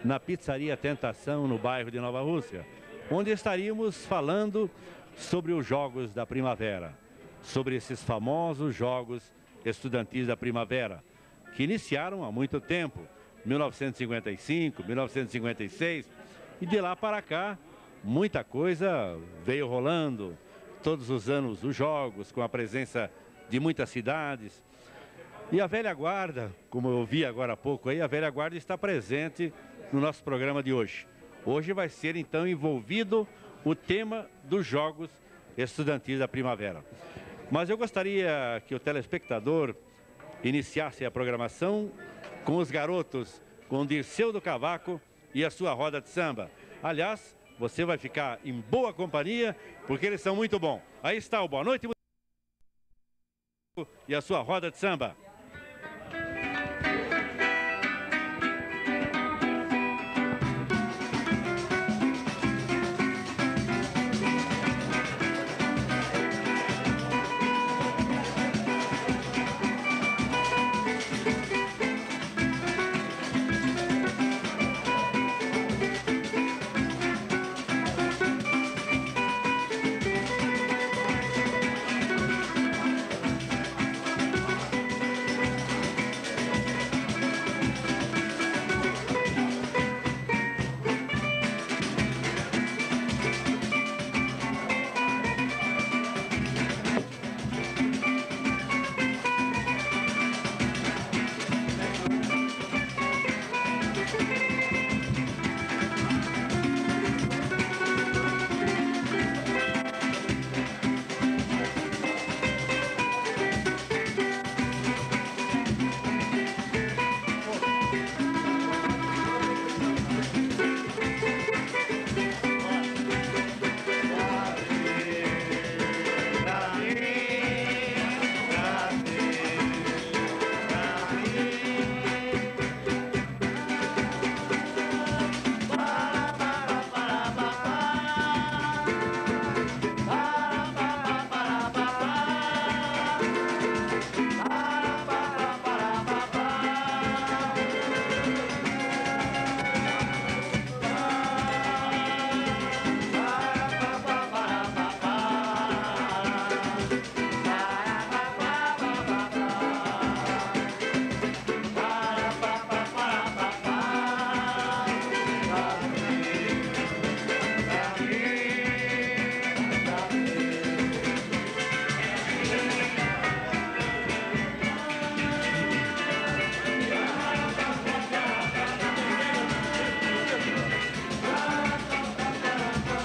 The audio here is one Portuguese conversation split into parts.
na Pizzaria Tentação, no bairro de Nova Rússia, onde estaríamos falando sobre os Jogos da Primavera, sobre esses famosos Jogos Estudantis da Primavera, que iniciaram há muito tempo, 1955, 1956, e de lá para cá, muita coisa veio rolando, todos os anos os Jogos, com a presença de muitas cidades. E a velha guarda, como eu vi agora há pouco aí, a velha guarda está presente no nosso programa de hoje. Hoje vai ser então envolvido o tema dos Jogos Estudantis da Primavera. Mas eu gostaria que o telespectador iniciasse a programação com os garotos, com Dirceu do Cavaco e a sua roda de samba. Aliás, você vai ficar em boa companhia, porque eles são muito bons. Aí está o Boa Noite e a sua roda de samba.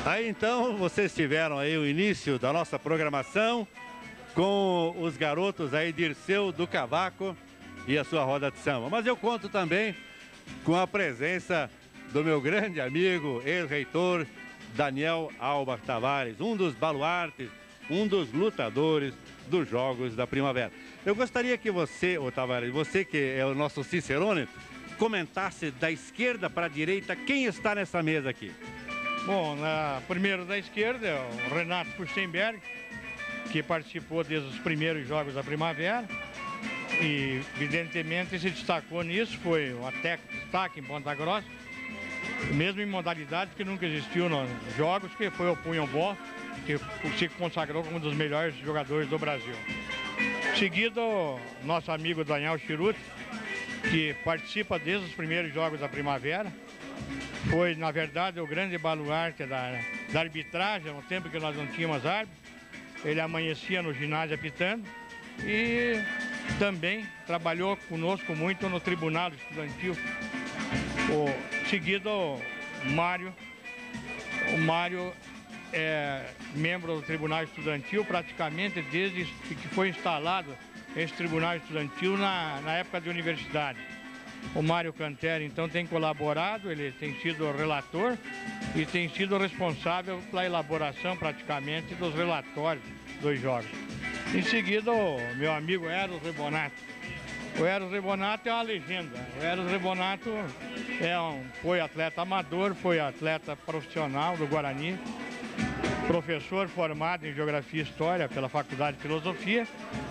Aí então vocês tiveram aí o início da nossa programação com os garotos aí Dirceu do Cavaco e a sua roda de samba. Mas eu conto também com a presença do meu grande amigo, ex-reitor Daniel Alba Tavares, um dos baluartes, um dos lutadores dos Jogos da Primavera. Eu gostaria que você, ô Tavares, você que é o nosso cicerone, comentasse da esquerda para a direita quem está nessa mesa aqui. Bom, primeiro da esquerda é o Renato Furstenberg, que participou desde os primeiros Jogos da Primavera e, evidentemente, se destacou nisso, foi um destaque em Ponta Grossa, mesmo em modalidades que nunca existiu nos Jogos, que foi o punhobol, que se consagrou como um dos melhores jogadores do Brasil. Seguido, nosso amigo Daniel Chiruti, que participa desde os primeiros Jogos da Primavera, foi, na verdade, o grande baluarte da arbitragem, no tempo que nós não tínhamos árbitro. Ele amanhecia no ginásio apitando e também trabalhou conosco muito no Tribunal Estudantil. Seguido, o Mário. O Mário é membro do Tribunal Estudantil praticamente desde que foi instalado esse Tribunal Estudantil na época de universidade. O Mário Cantera, então, tem colaborado, ele tem sido relator e tem sido responsável pela elaboração, praticamente, dos relatórios dos Jogos. Em seguida, o meu amigo Eros Rebonato. O Eros Rebonato é uma legenda. O Eros Rebonato foi atleta amador, foi atleta profissional do Guarani, professor formado em Geografia e História pela Faculdade de Filosofia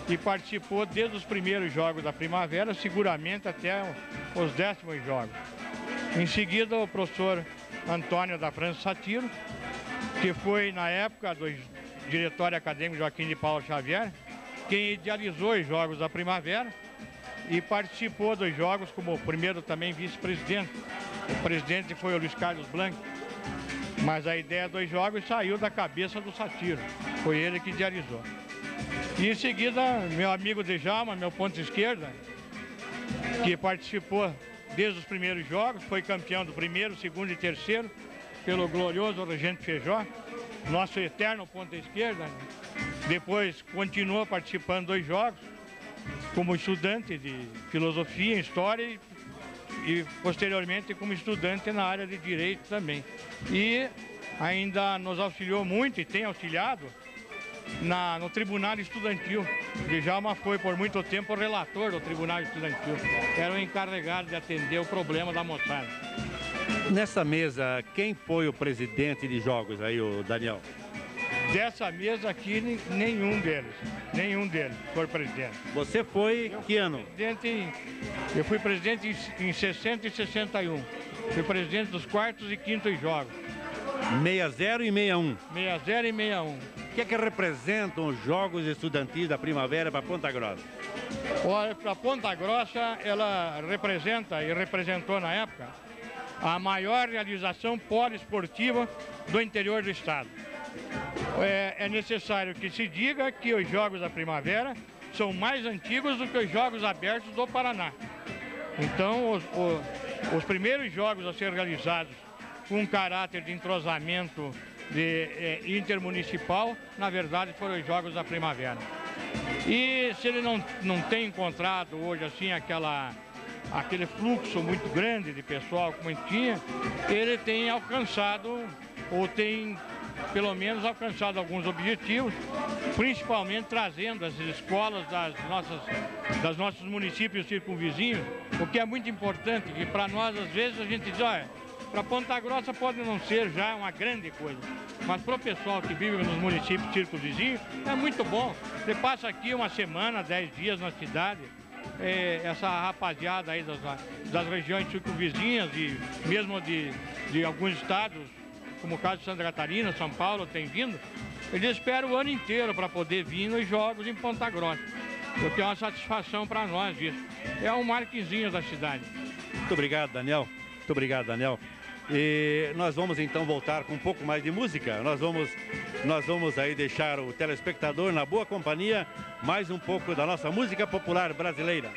e participou desde os primeiros Jogos da Primavera, seguramente até os 10º Jogos. Em seguida, o professor Antônio da França Satiro, que foi, na época, do diretório acadêmico Joaquim de Paula Xavier, quem idealizou os Jogos da Primavera e participou dos Jogos como primeiro também vice-presidente. O presidente foi o Luiz Carlos Blanc, mas a ideia dos Jogos saiu da cabeça do Satiro, foi ele que idealizou. E em seguida, meu amigo Djalma, meu ponto esquerda, que participou desde os primeiros Jogos, foi campeão do primeiro, segundo e terceiro, pelo glorioso Regente Feijó, nosso eterno ponta esquerda. Depois continuou participando dos Jogos, como estudante de filosofia, história e posteriormente como estudante na área de direito também. E ainda nos auxiliou muito e tem auxiliado no Tribunal Estudantil. Djalma foi por muito tempo o relator do Tribunal Estudantil. Era o encarregado de atender o problema da moçada. Nessa mesa, quem foi o presidente de Jogos aí, o Daniel? Dessa mesa aqui, nenhum deles foi presidente. Você foi que ano? Eu fui presidente em 60 e 61. Fui presidente dos quartos e quintos jogos. 60 e 61. 60 e 61. O que é que representam os Jogos Estudantis da Primavera para Ponta Grossa? Olha, para Ponta Grossa, ela representa e representou na época a maior realização poliesportiva do interior do estado. É necessário que se diga que os Jogos da Primavera são mais antigos do que os Jogos Abertos do Paraná. Então, os primeiros jogos a ser realizados com um caráter de entrosamento intermunicipal, na verdade, foram os Jogos da Primavera. E se ele não tem encontrado hoje assim aquele fluxo muito grande de pessoal como ele tinha, ele tem alcançado, ou tem pelo menos alcançado alguns objetivos, principalmente trazendo as escolas dos nossos municípios circunvizinhos, o que é muito importante, que para nós às vezes a gente diz, olha, para Ponta Grossa pode não ser já uma grande coisa, mas para o pessoal que vive nos municípios circunvizinhos é muito bom. Você passa aqui uma semana, 10 dias na cidade, essa rapaziada aí das regiões circunvizinhas e mesmo de alguns estados, como o caso de Santa Catarina, São Paulo, tem vindo, eles esperam o ano inteiro para poder vir nos Jogos em Ponta Grossa. O que é uma satisfação para nós isso. É um marquezinho da cidade. Muito obrigado, Daniel. Muito obrigado, Daniel. E nós vamos então voltar com um pouco mais de música. Nós vamos aí deixar o telespectador na boa companhia, mais um pouco da nossa música popular brasileira.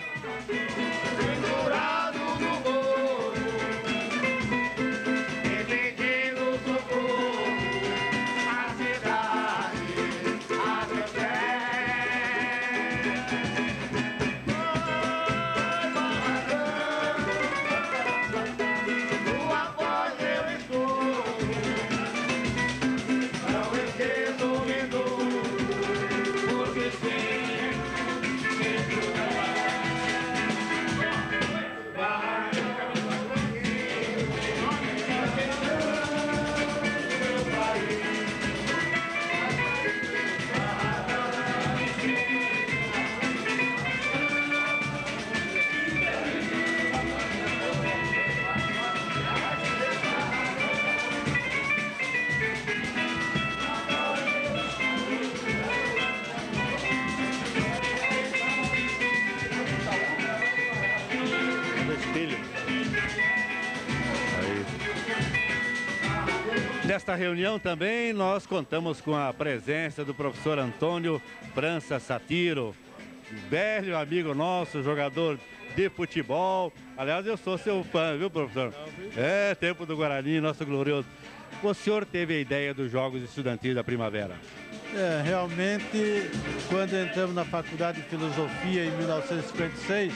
Nesta reunião também nós contamos com a presença do professor Antônio França Satiro, velho amigo nosso, jogador de futebol. Aliás, eu sou seu fã, viu, professor? Tempo do Guarani, nosso glorioso. O senhor teve a ideia dos Jogos Estudantis da Primavera? Realmente, quando entramos na Faculdade de Filosofia em 1956,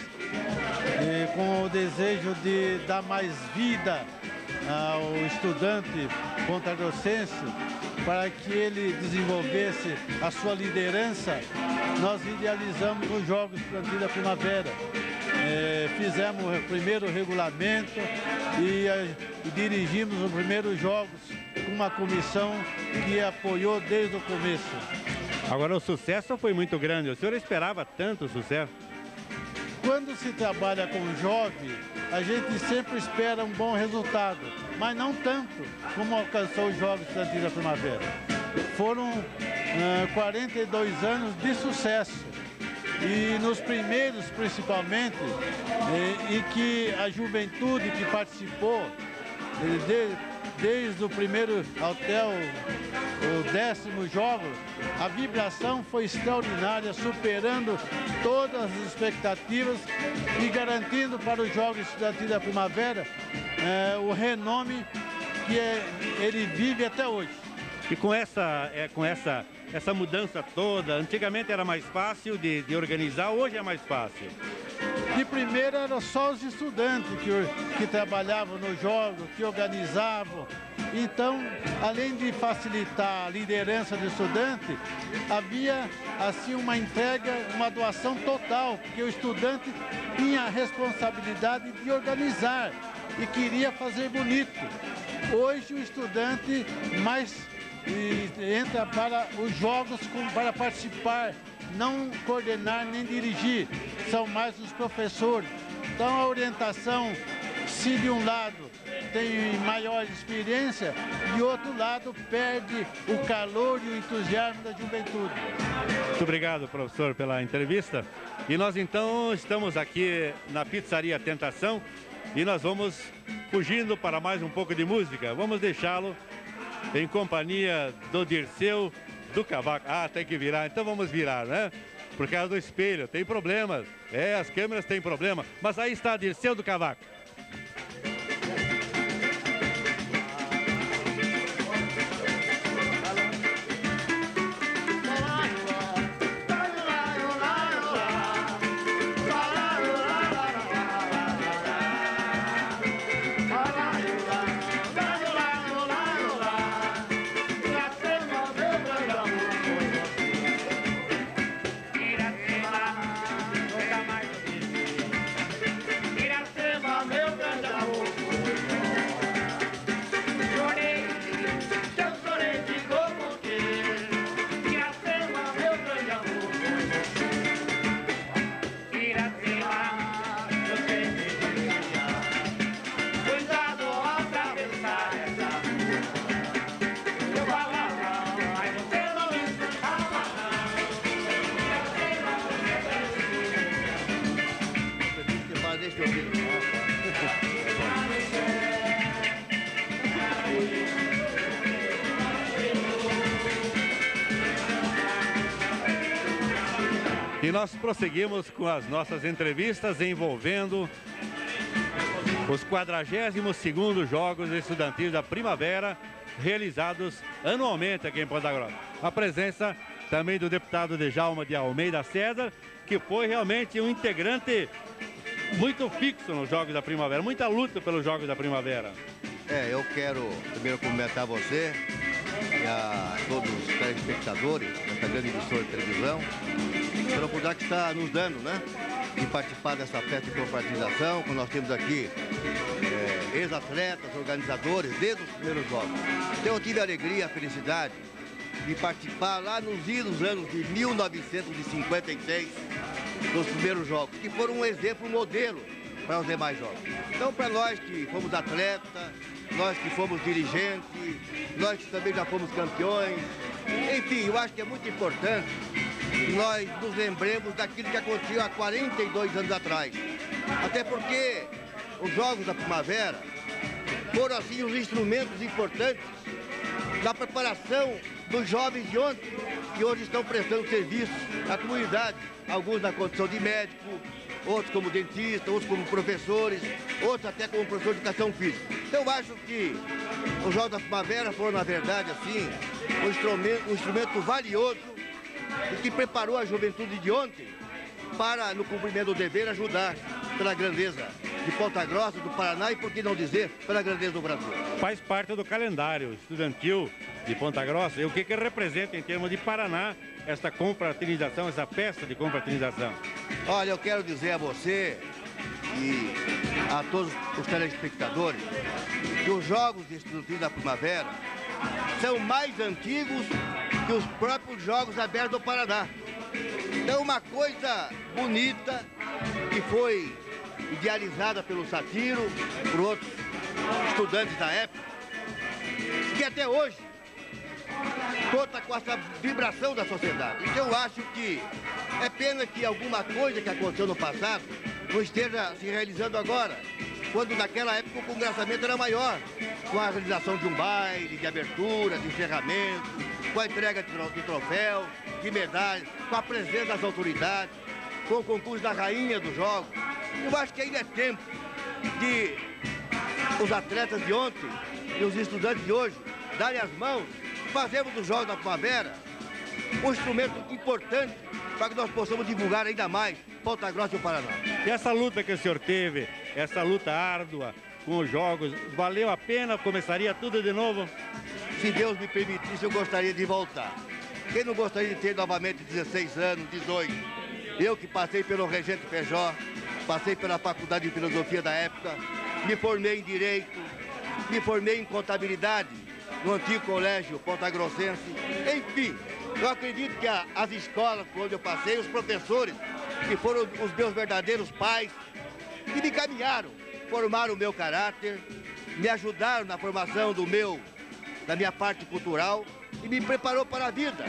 com o desejo de dar mais vida ao estudante pontagrossense, para que ele desenvolvesse a sua liderança, nós idealizamos os Jogos Estudantis da Primavera. Fizemos o primeiro regulamento e dirigimos os primeiros Jogos com uma comissão que apoiou desde o começo. Agora, o sucesso foi muito grande. O senhor esperava tanto sucesso? quando se trabalha com jovem, a gente sempre espera um bom resultado, mas não tanto como alcançou os Jogos Estudantis da Primavera. Foram 42 anos de sucesso. E nos primeiros, principalmente, e que a juventude que participou, desde o primeiro até o 10º jogo, a vibração foi extraordinária, superando todas as expectativas e garantindo para os Jogos Estudantis da Primavera o renome que ele vive até hoje. E com essa mudança toda, antigamente era mais fácil de organizar, hoje é mais fácil. De primeira era só os estudantes que trabalhavam nos jogos, que organizavam. Então, além de facilitar a liderança do estudante, havia assim uma entrega, uma doação total, porque o estudante tinha a responsabilidade de organizar e queria fazer bonito. Hoje o estudante entra para os jogos para participar, não coordenar nem dirigir, são mais os professores. Então a orientação, se de um lado tem maior experiência, de outro lado perde o calor e o entusiasmo da juventude. Muito obrigado, professor, pela entrevista. E nós então estamos aqui na Pizzaria Tentação e nós vamos fugindo para mais um pouco de música. Vamos deixá-lo em companhia do Dirceu do Cavaco. Ah, tem que virar, então vamos virar, né? Por causa do espelho, tem problemas. As câmeras têm problema. Mas aí está Dirceu do Cavaco. E nós prosseguimos com as nossas entrevistas envolvendo os 42º Jogos Estudantis da Primavera, realizados anualmente aqui em Ponta Grossa. A presença também do deputado Djalma de Almeida César, que foi realmente um integrante muito fixo nos Jogos da Primavera, muita luta pelos Jogos da Primavera. Eu quero primeiro cumprimentar você e a todos os telespectadores dessa grande emissora de televisão pela oportunidade que está nos dando, né, de participar dessa festa de confraternização, que nós temos aqui ex-atletas, organizadores, desde os primeiros jogos. Então eu tive a alegria, a felicidade de participar lá nos idos anos de 1956, dos primeiros jogos, que foram um exemplo, um modelo para os demais jogos. Então, para nós que fomos atletas, nós que fomos dirigentes, nós que também já fomos campeões, enfim, eu acho que é muito importante que nós nos lembremos daquilo que aconteceu há 42 anos atrás. Até porque os Jogos da Primavera foram, assim, os instrumentos importantes da preparação dos jovens de ontem, que hoje estão prestando serviço à comunidade, alguns na condição de médico, outros como dentista, outros como professores, outros até como professor de educação física. Então eu acho que os Jogos da Primavera foram, na verdade, assim, um instrumento valioso e que preparou a juventude de ontem para, no cumprimento do dever, ajudar pela grandeza de Ponta Grossa, do Paraná e, por que não dizer, pela grandeza do Brasil. Faz parte do calendário estudantil de Ponta Grossa. E o que representa em termos de Paraná esta confraternização, essa festa de confraternização? Olha, eu quero dizer a você e a todos os telespectadores que os Jogos Estudantis da Primavera são mais antigos que os próprios Jogos Abertos do Paraná. Então, uma coisa bonita que que foi idealizada pelo Satiro, por outros estudantes da época, que até hoje conta com essa vibração da sociedade. Então eu acho que é pena que alguma coisa que aconteceu no passado não esteja se realizando agora, quando naquela época o congressamento era maior, com a realização de um baile, de abertura, de encerramento, com a entrega de troféu, de medalhas, com a presença das autoridades, com o concurso da rainha dos jogos. Eu acho que ainda é tempo de os atletas de ontem e os estudantes de hoje darem as mãos, fazermos dos Jogos da Primavera um instrumento importante para que nós possamos divulgar ainda mais Ponta Grossa e o Paraná. E essa luta que o senhor teve, essa luta árdua com os jogos, valeu a pena? Começaria tudo de novo? Se Deus me permitisse, eu gostaria de voltar. Quem não gostaria de ter novamente 16 anos, 18? Eu que passei pelo Regente Pejó, passei pela Faculdade de Filosofia da época, me formei em Direito, me formei em Contabilidade no antigo colégio pontagrossense. Enfim, eu acredito que as escolas por onde eu passei, os professores, que foram os meus verdadeiros pais, que me encaminharam, formaram o meu caráter, me ajudaram na formação da minha parte cultural e me preparou para a vida.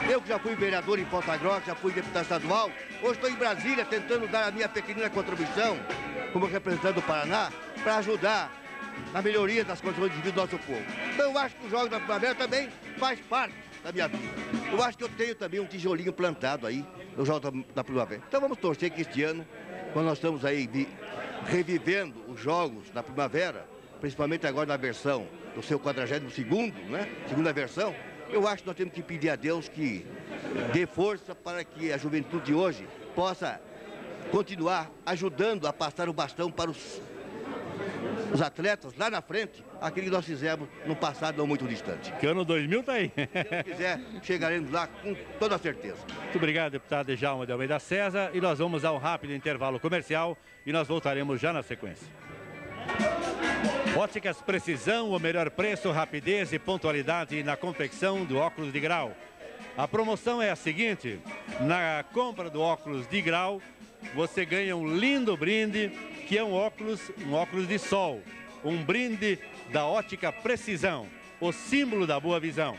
Eu que já fui vereador em Ponta Grossa, já fui deputado estadual, hoje estou em Brasília tentando dar a minha pequenina contribuição como representante do Paraná para ajudar na melhoria das condições de vida do nosso povo. Então eu acho que os Jogos da Primavera também faz parte da minha vida. Eu acho que eu tenho também um tijolinho plantado aí nos Jogos da Primavera. Então vamos torcer que este ano, quando nós estamos aí revivendo os Jogos da Primavera, principalmente agora na versão do seu 42º, né? Segunda versão, eu acho que nós temos que pedir a Deus que dê força para que a juventude de hoje possa continuar ajudando a passar o bastão para os atletas lá na frente, aquilo que nós fizemos no passado não muito distante. Que ano 2000 tá aí. Se Deus quiser, chegaremos lá com toda certeza. Muito obrigado, deputado Djalma de Almeida César. E nós vamos a um rápido intervalo comercial e nós voltaremos já na sequência. Óticas Precisão, o melhor preço, rapidez e pontualidade na confecção do óculos de grau. A promoção é a seguinte: na compra do óculos de grau, você ganha um lindo brinde, que é um óculos de sol. Um brinde da Ótica Precisão, o símbolo da boa visão.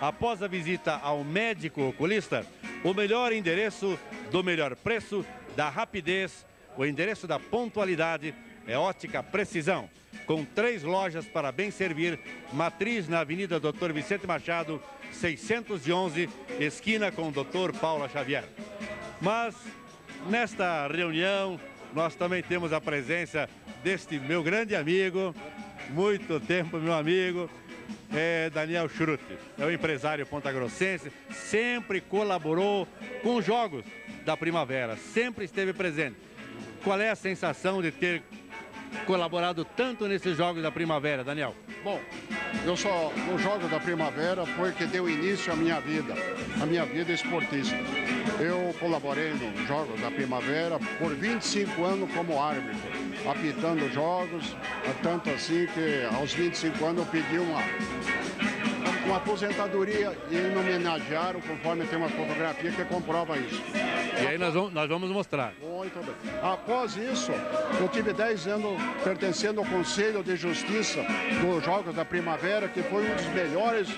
Após a visita ao médico oculista, o melhor endereço do melhor preço, da rapidez, o endereço da pontualidade é Ótica Precisão. Com 3 lojas para bem servir, matriz na Avenida Dr. Vicente Machado, 611, esquina com o Dr. Paula Xavier. Mas nesta reunião, nós também temos a presença deste meu grande amigo, muito tempo meu amigo, Daniel Schrutt. É um empresário pontagrossense, sempre colaborou com os Jogos da Primavera, sempre esteve presente. Qual é a sensação de ter colaborado tanto nesses Jogos da Primavera, Daniel? Bom, os Jogos da Primavera foi que deu início à minha vida esportista. Eu colaborei nos Jogos da Primavera por 25 anos como árbitro, apitando jogos, tanto assim que aos 25 anos eu pedi uma aposentadoria e me homenagearam, conforme tem uma fotografia que comprova isso. E aí nós vamos mostrar. Muito bem. Após isso, eu tive 10 anos pertencendo ao Conselho de Justiça dos Jogos da Primavera, que foi um dos melhores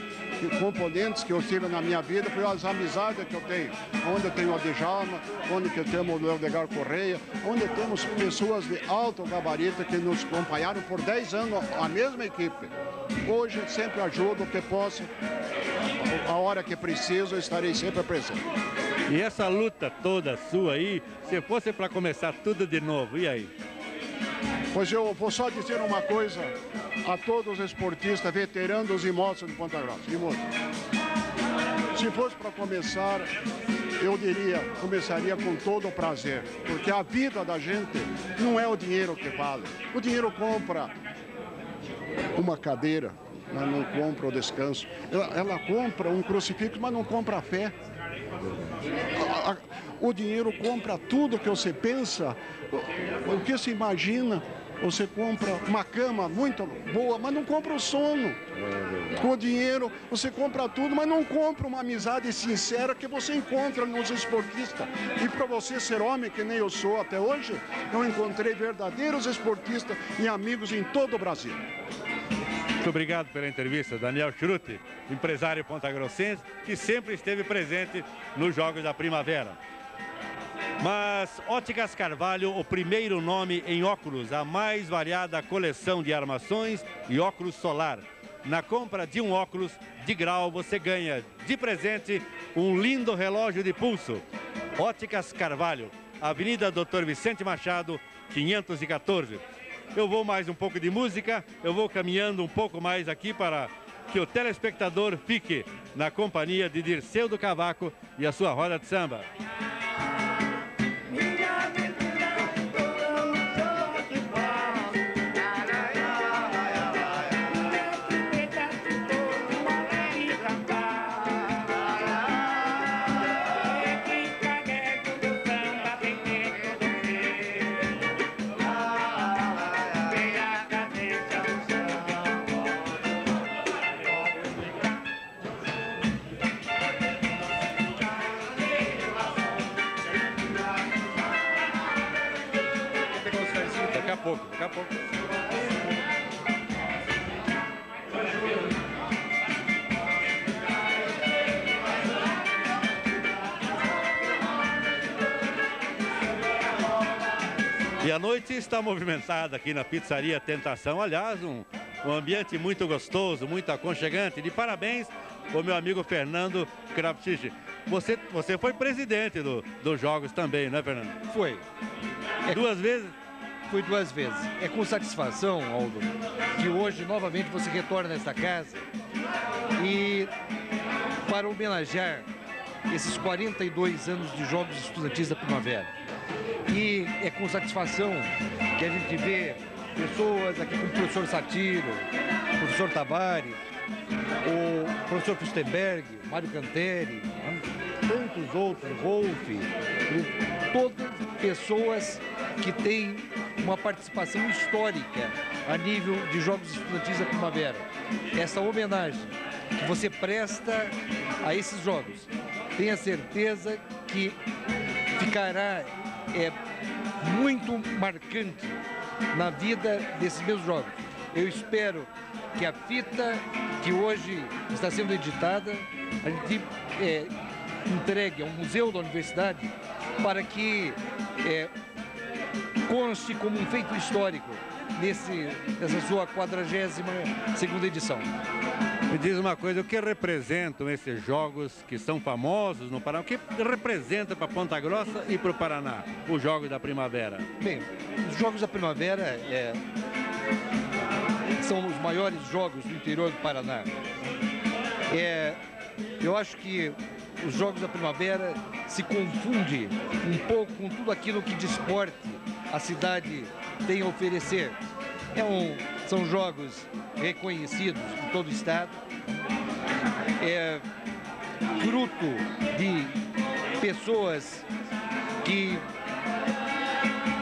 componentes que eu tive na minha vida, foi as amizades que eu tenho. Onde eu tenho a Djalma, onde que temos o Leodegar Correia, onde temos pessoas de alto gabarito que nos acompanharam por 10 anos, a mesma equipe. Hoje sempre ajudo o que posso, a hora que preciso, eu estarei sempre presente. E essa luta toda sua aí, se fosse para começar tudo de novo, e aí? Pois eu vou só dizer uma coisa a todos os esportistas, veteranos e moços de Ponta Grossa. Se fosse para começar, eu começaria com todo o prazer, porque a vida da gente não é o dinheiro que vale. O dinheiro compra uma cadeira, mas não compra o descanso. Ela compra um crucifixo, mas não compra a fé. O dinheiro compra tudo que você pensa, o que se imagina, você compra uma cama muito boa, mas não compra o sono. Com o dinheiro, você compra tudo, mas não compra uma amizade sincera que você encontra nos esportistas. E para você ser homem, que nem eu sou até hoje, eu encontrei verdadeiros esportistas e amigos em todo o Brasil. Muito obrigado pela entrevista, Daniel Schrutti, empresário pontagrossense, que sempre esteve presente nos Jogos da Primavera. Mas Óticas Carvalho, o primeiro nome em óculos, a mais variada coleção de armações e óculos solar. Na compra de um óculos de grau, você ganha de presente um lindo relógio de pulso. Óticas Carvalho, Avenida Dr. Vicente Machado, 514. Eu vou mais um pouco de música, eu vou caminhando um pouco mais aqui para que o telespectador fique na companhia de Dirceu do Cavaco e a sua roda de samba. Daqui a pouco. E a noite está movimentada aqui na Pizzaria Tentação. Aliás, um ambiente muito gostoso, muito aconchegante. De parabéns ao meu amigo Fernando Krapchich. Você foi presidente dos Jogos também, não é, Fernando? Foi. Duas vezes? Fui 2 vezes. É com satisfação, Aldo, que hoje novamente você retorna nesta casa e para homenagear esses 42 anos de Jogos Estudantis da Primavera. E é com satisfação que a gente vê pessoas aqui como o professor Satiro, o professor Tavares, o professor Fustenberg, Mário Canteri, tantos outros, Rolf, todas pessoas que têm uma participação histórica a nível de Jogos Estudantis da Primavera. Essa homenagem que você presta a esses Jogos, tenha certeza que ficará muito marcante na vida desses meus Jogos. Eu espero que a fita que hoje está sendo editada, a gente entregue ao Museu da Universidade para que conste como um feito histórico nessa sua 42ª edição. Me diz uma coisa, o que representam esses jogos que são famosos no Paraná? O que representa para Ponta Grossa e para o Paraná, os Jogos da Primavera? Bem, os Jogos da Primavera são os maiores jogos do interior do Paraná. Eu acho que os Jogos da Primavera se confunde um pouco com tudo aquilo que de esporte a cidade tem a oferecer. São jogos reconhecidos em todo o estado, fruto de pessoas que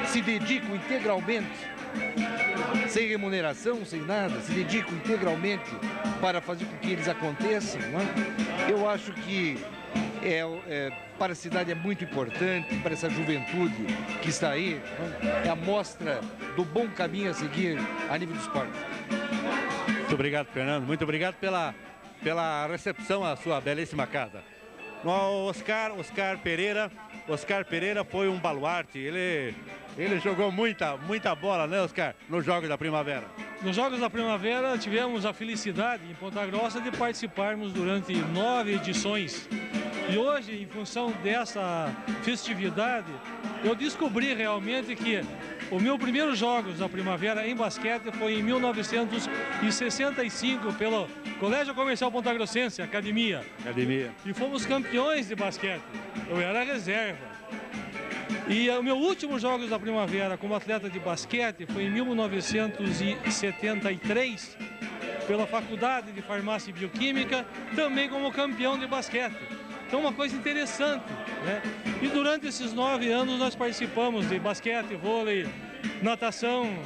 se dedicam integralmente, sem remuneração, sem nada, se dedicam integralmente para fazer com que eles aconteçam, não é? Eu acho que para a cidade é muito importante, para essa juventude que está aí, é a mostra do bom caminho a seguir a nível do esporte. Muito obrigado, Fernando. Muito obrigado pela recepção à sua belíssima casa. O Oscar Pereira foi um baluarte. Ele jogou muita bola, né, Oscar, nos Jogos da Primavera. Nos Jogos da Primavera tivemos a felicidade em Ponta Grossa de participarmos durante 9 edições. E hoje, em função dessa festividade, eu descobri realmente que o meu primeiro Jogos da Primavera em basquete foi em 1965 pelo Colégio Comercial Ponta Grossense, Academia. E fomos campeões de basquete. Eu era reserva. E o meu último Jogos da Primavera como atleta de basquete foi em 1973 pela Faculdade de Farmácia e Bioquímica, também como campeão de basquete. Então, uma coisa interessante, né? E durante esses 9 anos nós participamos de basquete, vôlei, natação,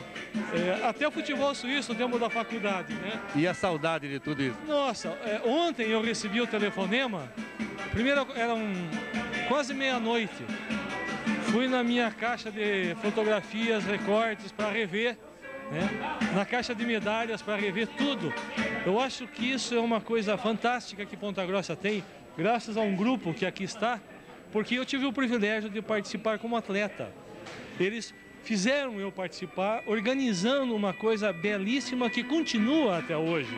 até o futebol suíço, o tempo da faculdade, né? E a saudade de tudo isso? Nossa, ontem eu recebi o telefonema, primeiro eram quase meia-noite. Fui na minha caixa de fotografias, recortes para rever, né? Na caixa de medalhas para rever tudo. Eu acho que isso é uma coisa fantástica que Ponta Grossa tem, graças a um grupo que aqui está, porque eu tive o privilégio de participar como atleta. Eles fizeram eu participar, organizando uma coisa belíssima que continua até hoje.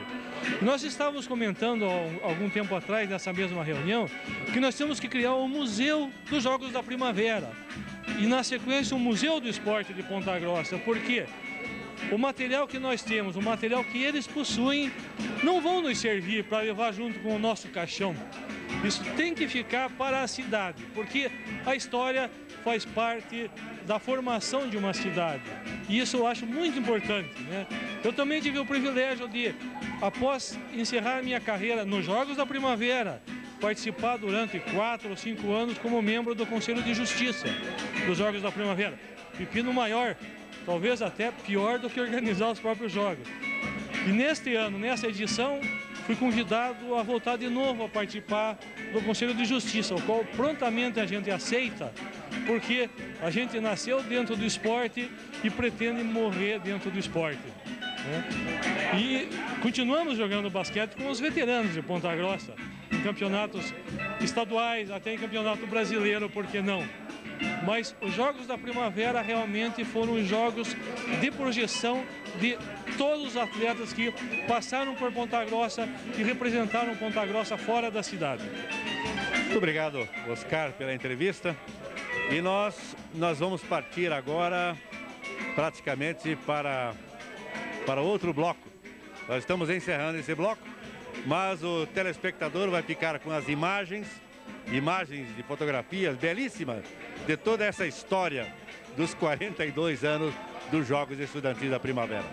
Nós estávamos comentando há algum tempo atrás, nessa mesma reunião, que nós temos que criar um museu dos Jogos da Primavera. E na sequência, um museu do esporte de Ponta Grossa. Por quê? O material que nós temos, o material que eles possuem, não vão nos servir para levar junto com o nosso caixão. Isso tem que ficar para a cidade, porque a história faz parte da formação de uma cidade. E isso eu acho muito importante, né? Eu também tive o privilégio de, após encerrar minha carreira nos Jogos da Primavera, participar durante 4 ou 5 anos como membro do Conselho de Justiça dos Jogos da Primavera. Pepino maior, talvez até pior do que organizar os próprios Jogos. E neste ano, nessa edição, fui convidado a voltar de novo a participar do Conselho de Justiça, o qual prontamente a gente aceita, porque a gente nasceu dentro do esporte e pretende morrer dentro do esporte, né? E continuamos jogando basquete com os veteranos de Ponta Grossa, em campeonatos estaduais, até em campeonato brasileiro, por que não? Mas os Jogos da Primavera realmente foram os jogos de projeção de todos os atletas que passaram por Ponta Grossa e representaram Ponta Grossa fora da cidade. Muito obrigado, Oscar, pela entrevista. E nós vamos partir agora praticamente para outro bloco. Nós estamos encerrando esse bloco, mas o telespectador vai ficar com as imagens de fotografias belíssimas de toda essa história dos 42 anos dos Jogos Estudantis da Primavera.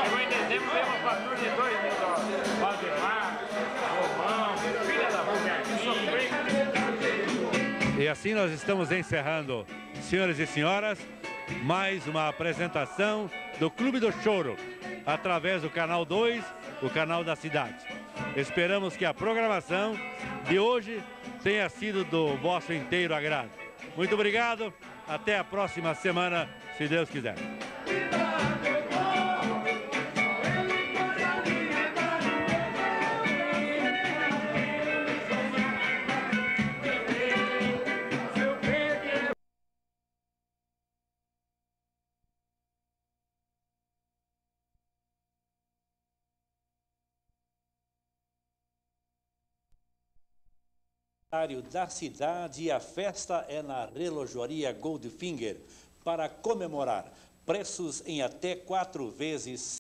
Chegou em dezembro, veio uma fatura de $2.000. Valdemar, Romão, filha da puta. E assim nós estamos encerrando, senhoras e senhoras, mais uma apresentação do Clube do Choro, através do Canal 2, o canal da cidade. Esperamos que a programação de hoje tenha sido do vosso inteiro agrado. Muito obrigado, até a próxima semana, se Deus quiser. Da cidade, a festa é na relojoaria Goldfinger. Para comemorar, preços em até 4 vezes